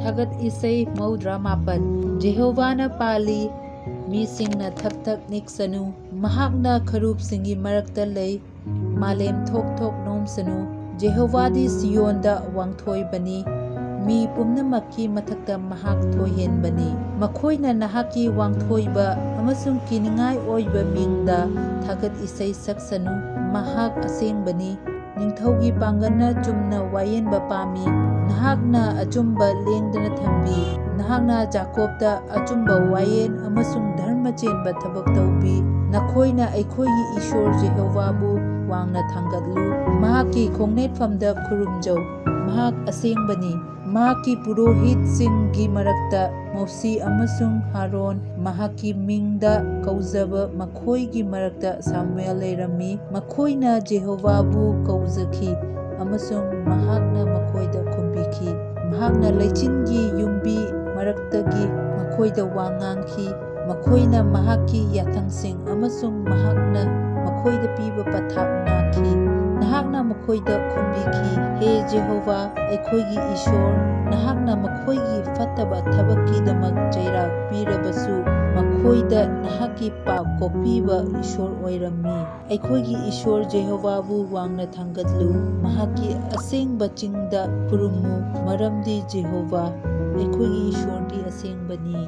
ꯊꯥꯒꯠ ꯏꯁꯩ ꯃꯧꯗ꯭ꯔꯥ ꯃꯥꯄꯟ ꯖꯦꯍꯣꯚꯥꯅ ꯄꯥꯜꯂꯤ ꯃꯤꯁꯤꯡꯅ ꯊꯛ ꯊꯛ ꯅꯤꯛꯁꯅꯨ ꯃꯍꯥꯛꯅ ꯈꯔꯨꯞꯁꯤꯡꯒꯤ ꯃꯔꯛꯇ ꯂꯩ ꯃꯥꯂꯦꯝ ꯊꯣꯛ ꯊꯣꯛ ꯅꯣꯝꯁꯅꯨ ꯖꯦꯍꯣꯚꯥꯗꯤ ꯁꯤꯌꯣꯟꯗ ꯋꯥꯡꯊꯣꯏꯕꯅꯤ ꯃꯤ ꯄꯨꯝꯅꯃꯛꯀꯤ ꯃꯊꯛꯇ ꯃꯍꯥꯛ ꯊꯣꯏꯍꯦꯟꯕꯅꯤ ꯃꯈꯣꯏꯅ ꯅꯍꯥꯛꯀꯤ ꯋꯥꯡꯊꯣꯏꯕ ꯑꯃꯁꯨꯡ ꯀꯤꯅꯤꯡꯉꯥꯏ ꯑꯣꯏꯕ ꯃꯤꯡꯗ ꯊꯥꯒꯠ ꯏꯁꯩ ꯁꯛꯁꯅꯨ ꯃꯍꯥꯛ ꯑꯁꯦꯡꯕꯅꯤ ꯅꯤꯡꯊꯧꯒꯤ ꯄꯥꯡꯒꯜꯅ ꯆꯨꯝꯅ ꯋꯥꯌꯦꯟꯕ ꯄꯥꯝꯃꯤ ꯅꯍꯥꯛꯅ ꯑꯆꯨꯝꯕ ꯂꯦꯡꯗꯅ ꯊꯝꯕꯤ ꯅꯍꯥꯛꯅ ꯖꯥꯀꯣꯕꯇ ꯑꯆꯨꯝꯕ ꯋꯥꯌꯦꯟ ꯑꯃꯁꯨꯡ ꯙꯔꯃ ꯆꯦꯟꯕ ꯊꯕꯛ ꯇꯧꯕꯤ ꯅꯈꯣꯏꯅ ꯑꯩꯈꯣꯏꯒꯤ ꯏꯁꯣꯔ ꯖꯦꯍꯣꯚꯥꯕꯨ ꯋꯥꯡꯅ ꯊꯥꯡꯒꯠꯂꯨ ꯃꯍꯥꯛꯀꯤ ꯈꯣꯡꯅꯦꯠꯐꯝꯗ ꯈꯨꯔꯨꯝꯖꯧ ꯃꯍꯥꯛ ꯑꯁꯦꯡꯕꯅꯤ ꯃꯍꯥꯛꯀꯤ ꯄꯨꯔꯣꯍꯤꯠꯁꯤꯡꯒꯤ ꯃꯔꯛꯇ ꯃꯣꯁꯤ ꯑꯃꯁꯨꯡ ꯍꯥꯔꯣꯟ ꯃꯍꯥꯛꯀꯤ ꯃꯤꯡꯗ ꯀꯧꯖꯕ ꯃꯈꯣꯏꯒꯤ ꯃꯔꯛꯇ ꯁꯥꯃꯨꯑꯦꯜ ꯂꯩꯔꯝꯃꯤ ꯃꯈꯣꯏꯅ ꯖꯦꯍꯣꯚꯥꯕꯨ ꯀꯧꯖꯈꯤ ꯑꯃꯁꯨꯡ ꯃꯍꯥꯛꯅ ꯃꯈꯣꯏꯗ ꯈꯨꯝꯕꯤꯈꯤ ꯃꯍꯥꯛꯅ ꯂꯩꯆꯤꯟꯒꯤ ꯌꯨꯝꯕꯤ ꯃꯔꯛꯇꯒꯤ ꯃꯈꯣꯏꯗ ꯋꯥ ꯉꯥꯡꯈꯤ ꯃꯈꯣꯏꯅ ꯃꯍꯥꯛꯀꯤ ꯌꯥꯊꯪꯁꯤꯡ ꯑꯃꯁꯨꯡ ꯃꯍꯥꯛꯅ ꯃꯈꯣꯏꯗ ꯄꯤꯕ ꯄꯊꯥꯞ ꯉꯥꯛꯈꯤ ꯅꯍꯥꯛꯅ ꯃꯈꯣꯏꯗ ꯈꯨꯝꯕꯤꯈꯤ ꯍꯦ ꯖꯦꯍꯣꯚꯥ ꯑꯩꯈꯣꯏꯒꯤ ꯏꯁꯣꯔ ꯅꯍꯥꯛꯅ ꯃꯈꯣꯏꯒꯤ ꯐꯠꯇꯕ ꯊꯕꯛꯀꯤꯗꯃꯛ ꯆꯩꯔꯥꯛ ꯄꯤꯔꯕꯁꯨ ꯃꯈꯣꯏꯗ ꯅꯍꯥꯛꯀꯤ ꯄꯥꯞ ꯀꯣꯛꯄꯤꯕ ꯏꯁꯣꯔ ꯑꯣꯏꯔꯝꯃꯤ ꯑꯩꯈꯣꯏꯒꯤ ꯏꯁꯣꯔ ꯖꯦꯍꯣꯚꯥꯕꯨ ꯋꯥꯡꯅ ꯊꯥꯡꯒꯠꯂꯨ ꯃꯍꯥꯛꯀꯤ ꯑꯁꯦꯡꯕ ꯆꯤꯡꯗ ꯈꯨꯔꯨꯝꯃꯨ ꯃꯔꯝꯗꯤ ꯖꯦꯍꯣꯚꯥ ꯑꯩꯈꯣꯏꯒꯤ ꯏꯁꯣꯔꯗꯤ ꯑꯁꯦꯡꯕꯅꯤ